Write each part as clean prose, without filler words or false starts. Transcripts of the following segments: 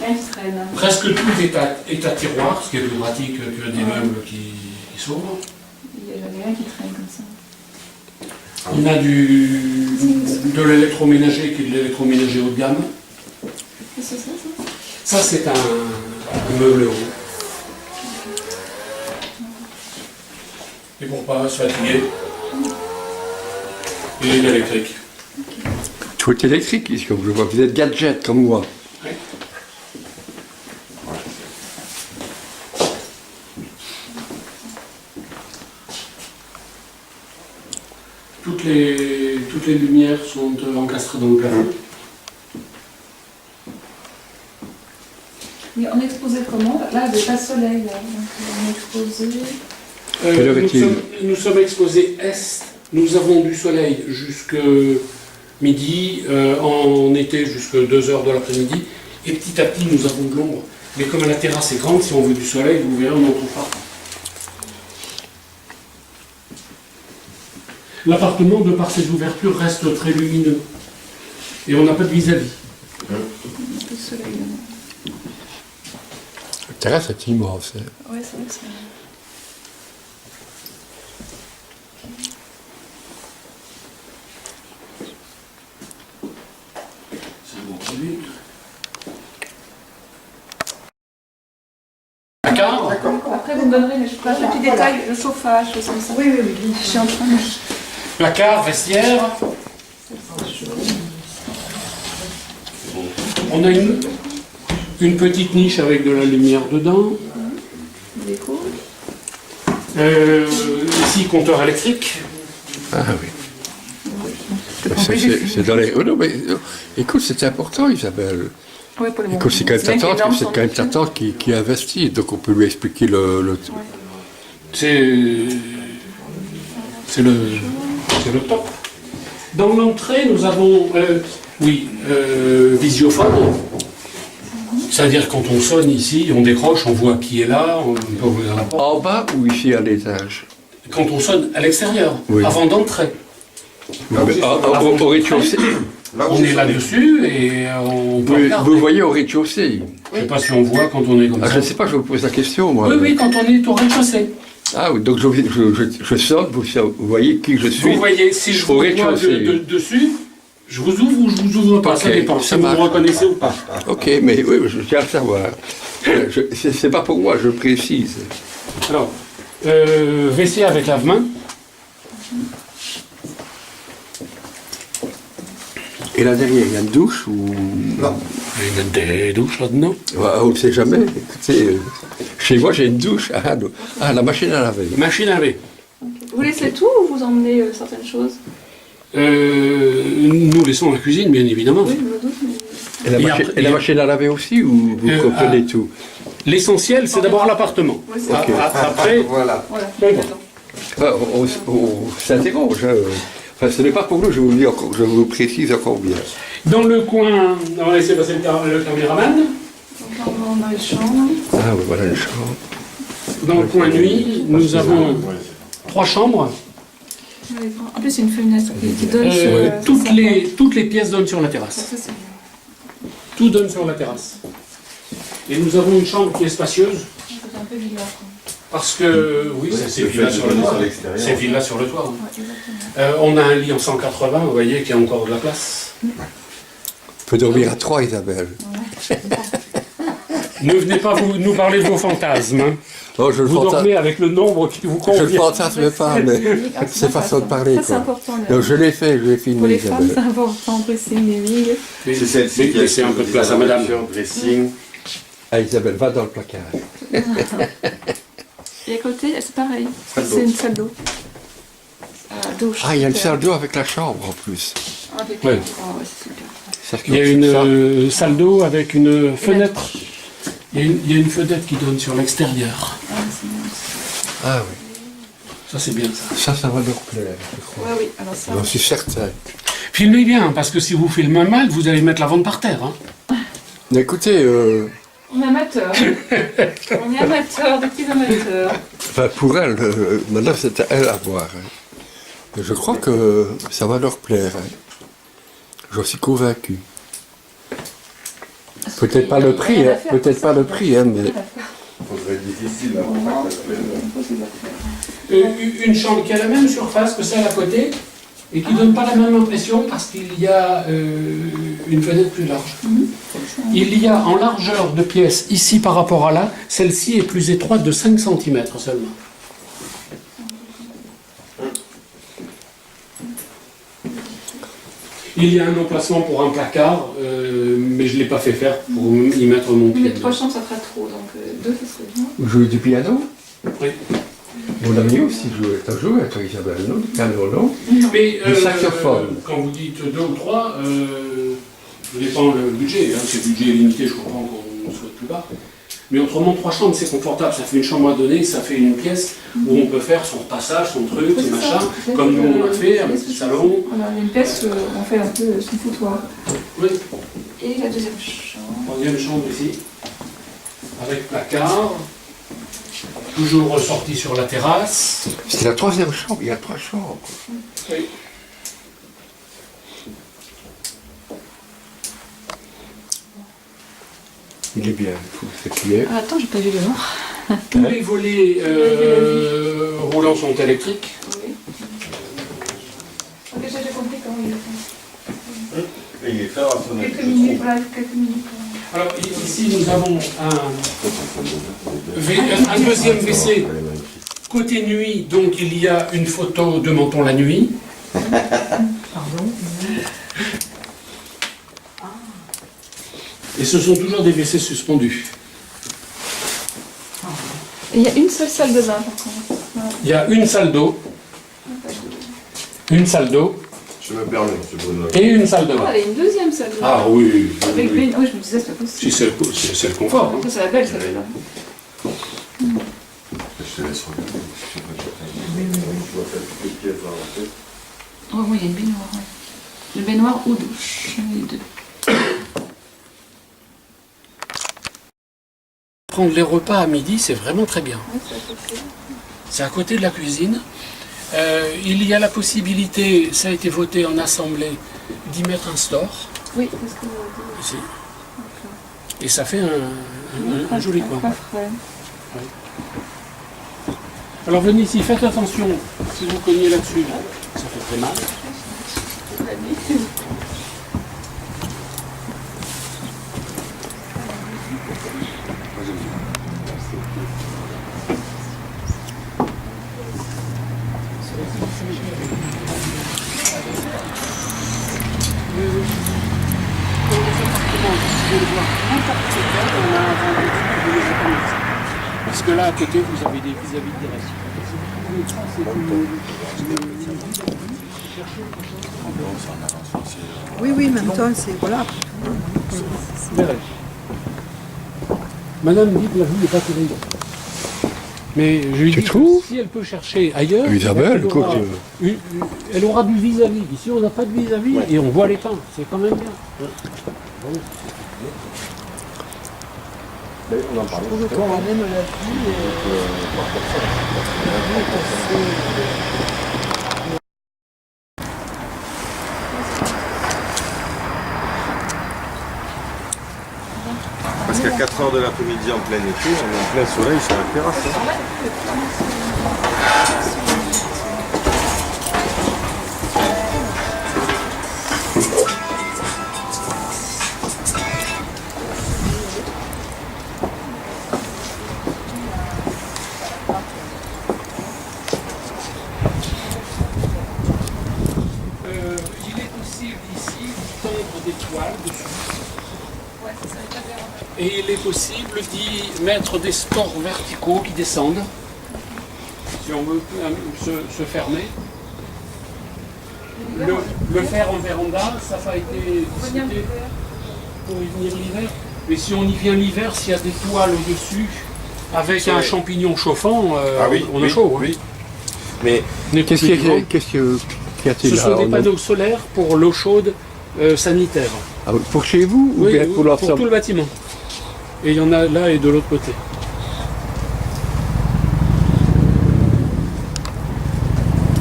Rien qui traîne. Presque tout est à tiroir, ce qui est plus pratique que des meubles qui s'ouvrent. Il n'y a jamais rien qui traîne comme ça. On a de l'électroménager qui est de l'électroménager haut de gamme. Qu'est-ce que c'est ça? Ça, c'est un meuble haut. Et pour pas se fatiguer. Il est électrique. Tout est électrique ici, comme je vois. Vous êtes gadget comme moi. Oui. Toutes les lumières sont encastrées dans le plafond. Mais on exposait comment? Là, il n'y avait pas de soleil. Là. Donc, on exposait... Quelle heure est-il? Nous sommes exposés est. Nous avons du soleil jusque midi, en été jusque 2 heures de l'après-midi. Et petit à petit, nous avons de l'ombre. Mais comme la terrasse est grande, si on veut du soleil, vous verrez, on n'en trouve pas. L'appartement, de par ses ouvertures, reste très lumineux. Et on n'a pas de vis-à-vis. Un peu de soleil là. La terrasse est immense. Hein. Oui, c'est vrai que c'est... C'est un bon produit. D'accord. Après, vous me donnerez les petits détails, le chauffage, choses comme ça. Oui. Je suis en train de... Placard, vestiaire. On a une petite niche avec de la lumière dedans. Déco. Ici, compteur électrique. Ah oui. C'est dans les... Oh non, mais, écoute, c'est important, Isabelle. Oui, pour les Écoute, c'est quand même ta tante qui investit, donc on peut lui expliquer le... C'est le top. Dans l'entrée, nous avons, visiophone. C'est-à-dire quand on sonne ici, on décroche, on voit qui est là, on peut ouvrir la porte. En bas ou ici à l'étage? Quand on sonne à l'extérieur, Oui. avant d'entrer. Au rez-de-chaussée. On est là-dessus et on peut regarder. Vous voyez au rez-de-chaussée. Je ne sais pas si on voit quand on est comme Ah, ça. je ne sais pas, je vous pose la question, moi. Oui, quand on est au rez-de-chaussée. Ah oui, donc je sonne, vous voyez qui je suis. Vous voyez, si je vous vois dessus, je vous ouvre ou je vous ouvre pas, ça Ok, dépend, ça si vous me marche. reconnaissez ou pas. Ok, mais oui, je tiens à le savoir. C'est pas pour moi, je précise. Alors, WC avec lave-main. Et là derrière, il y a une douche ou... Non. Il y a des douches là-dedans. On ne sait jamais. Écoutez, chez moi, j'ai une douche. Ah, la machine à laver. Machine à laver. Vous laissez tout ou vous emmenez certaines choses? Nous laissons la cuisine, bien évidemment. Oui, je me doute, mais... Et la machine à laver aussi, ou vous comprenez tout? L'essentiel, c'est d'abord l'appartement. Oui, c'est Ok. Après, Voilà. Voilà. bon. On s'interroge. Hein. Enfin, ce n'est pas pour nous, je vous précise encore bien. Dans le coin, on va laisser passer le caméraman. Donc là, on va dans les chambres. Ah oui, voilà une chambre. Dans le coin nuit, nous avons 3 chambres. En plus, c'est une fenêtre qui donne sur... Toutes les pièces donnent sur la terrasse. Ça, c'est bien. Tout donne sur la terrasse. Et nous avons une chambre qui est spacieuse. C'est un peu villa, quoi. Parce que, oui, c'est villa sur le toit. C'est villa sur le toit. Ouais, exactement. On a un lit en 180, vous voyez, qui a encore de la place. On peut dormir à 3, Isabelle. Ne venez pas nous parler de vos fantasmes. Hein. Oh, je Vous dormez avec le nombre qui vous je ne convient. fantasme pas, mais c'est façon de parler. Ça, c'est Quoi. important. Donc, je l'ai fait, je l'ai filmé, Pour les femmes, Isabelle. c'est important. Dressing, living. C'est celle-ci qui a laissez un peu de place à madame. Dressing. Ah, Isabelle, va dans le placard. Et à côté, c'est pareil. Salle d'eau. C'est une salle d'eau. Douche. Ah, il y a une salle d'eau avec la chambre en plus. Avec Ouais. Oh, ouais, c'est super. Ça, Il y a une salle d'eau avec une fenêtre. Il y a une fenêtre qui donne sur l'extérieur. Ah, c'est bien. Ah oui. Ça, c'est bien ça. Ça va leur plaire, je crois. Ouais, oui, alors ça. J'en suis certain. Filmez bien, parce que si vous filmez mal, vous allez mettre la vente par terre. Hein. Mais écoutez, On est amateur. On est amateur, des petits amateurs. enfin, pour elle, maintenant c'est à elle à voir. Hein. Mais je crois que ça va leur plaire. Hein. J'en suis convaincu. Peut-être pas le prix, hein, peut-être pas le prix, hein, mais Faudrait être difficile, là, pour pas que ça se plaise. Une chambre qui a la même surface que celle à côté et qui ne donne pas la même impression parce qu'il y a une fenêtre plus large. Il y a en largeur de pièce, ici par rapport à là, celle-ci est plus étroite de 5 cm seulement. Il y a un emplacement pour un placard, mais je ne l'ai pas fait faire pour y mettre mon pied. Mais 3 chambres, ça fera trop, donc 2, ça serait bien. vous jouez du piano? Oui. Mon ami aussi jouait. T'as joué, toi Isabelle, non? Du piano, non? Mais Du saxophone. quand vous dites 2 ou 3, ça dépend le budget. Hein. Si le budget est limité, je comprends qu'on soit plus bas. Mais autrement, 3 chambres, c'est confortable. Ça fait une chambre à donner, ça fait une pièce où on peut faire son passage, son truc, Oui, ses c'est ça. machins, comme nous on a fait avec le salon. Voilà, il y a une pièce, on fait un peu son foutoir. Oui. Et la deuxième chambre. 3e chambre ici, avec placard, toujours ressorti sur la terrasse. C'est la 3e chambre, il y a 3 chambres. Oui. Il est bien, il faut c'est clair. Ah, attends, j'ai pas vu le nom. Tous les volets roulants sont électriques. Oui. Ok, j'ai compris comment il est fait. Et il est fait à son Quelques minutes, voilà, quelques minutes. Alors ici nous avons un deuxième WC côté nuit, donc il y a une photo de Menton la nuit. Et ce sont toujours des WC suspendus. Et il y a une seule salle de bain, par contre. Voilà. Il y a une salle d'eau, une salle d'eau Je me permets, M. Bruno. et une salle de Ah, bain. il y a une deuxième salle de bain. Ah oui, Avec oui. baignoire. Oui, je me disais, c'est pas Si possible. c'est le confort. Hein. Ça, c'est la belle salle de bain. Je te laisse regarder. Je dois faire toutes les pièces à rentrer. Oh oui, il y a une baignoire, ouais. Une baignoire ou douche. Les deux. Prendre les repas à midi, c'est vraiment très bien. Ouais, c'est assez cool. C'est à côté de la cuisine. Il y a la possibilité, ça a été voté en assemblée, d'y mettre un store. Oui, c'est ce que vous avez dit. Ici. Et ça fait un joli coin. Pas frais. Alors venez ici, faites attention, si vous cognez là-dessus, ça fait très mal. Parce que là, à côté, vous avez des vis-à-vis directs. Oui, oui, en même temps, c'est voilà. Madame dit que la vue n'est pas terrible. Mais je lui Tu dis que trouves si elle peut chercher ailleurs, Isabelle, elle écoute, aura, elle aura du vis-à-vis. Ici, on n'a pas de vis-à-vis et on voit les pins. C'est quand même bien. On en parle. Parce qu'à 4h de l'après-midi en plein été, on est en plein soleil sur la terrasse. Hein. Il est possible ici d'y des toiles dessus. Et il est possible d'y mettre des stores verticaux qui descendent, si on veut se fermer. Le faire en véranda, ça n'a pas été décidé pour y venir l'hiver. Mais si on y vient l'hiver, s'il y a des toiles au-dessus, avec un champignon chauffant, on est chaud. Hein. Oui. Mais Qu'est-ce qu'il y a-t-il Ce là? sont des On a- panneaux solaires pour l'eau chaude sanitaire. Ah oui, pour chez vous ou Oui, bien pour pour l'ensemble? tout le bâtiment. Et il y en a là et de l'autre côté.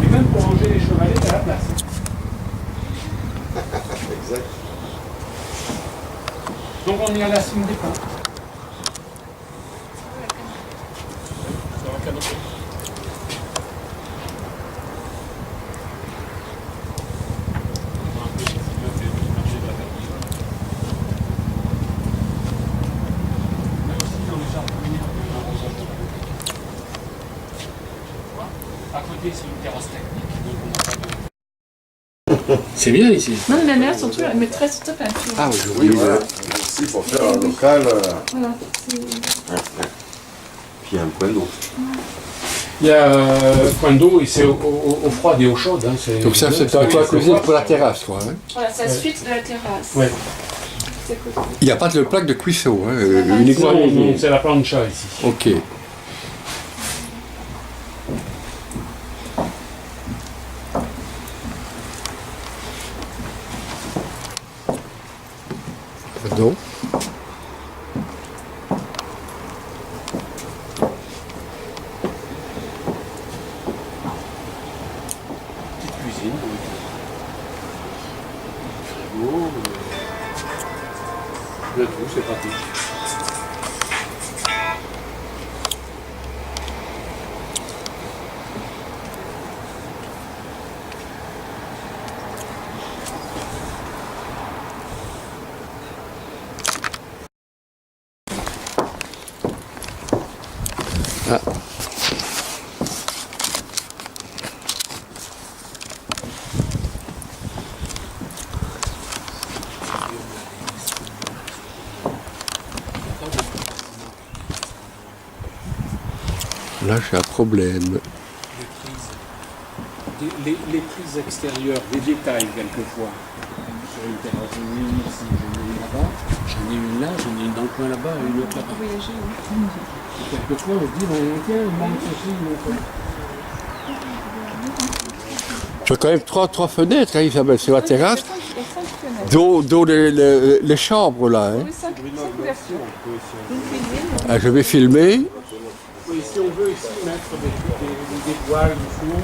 Et même pour ranger les chevalets, à la place. exact. Donc on est à la cime des pins. Sur la canopée. À côté, c'est une terrasse technique. C'est bien ici. Non, mais ma mère, surtout, elle mettrait cette peinture. Ah oui, Oui, voilà. Ici, pour faire un local, Voilà. puis il y a un point d'eau. Il y a un point d'eau et c'est eau froide et eau chaude. Hein, Donc ça, c'est un toit cuisine pour la terrasse, quoi. Hein. Voilà, ça suite de la terrasse. Ouais. C'est à côté. Il n'y a pas de plaque de cuisseau, hein, uniquement... Non, non, c'est la plancha ici. Ok. Pardon. Petite cuisine. Frigo. Le tout, c'est pratique. Ah. Là, j'ai un problème. Les prises extérieures, des détails quelquefois. Sur une terrasse, j'en ai une ici, j'en ai une là-bas, j'en ai une là, j'en ai une dans le coin là-bas et une autre là-bas. Voyager, oui. Et quelquefois, on se dit, bon, tiens, il manque ceci, il manque ça. Tu as quand même trois fenêtres, hein, Isabelle, sur la terrasse, Il y a 5 fenêtres. dont les chambres, là. Hein. Oui, 5 couvertures. Une cuisine. Ah, je vais filmer. Oui, si on veut ici mettre des poêles du four,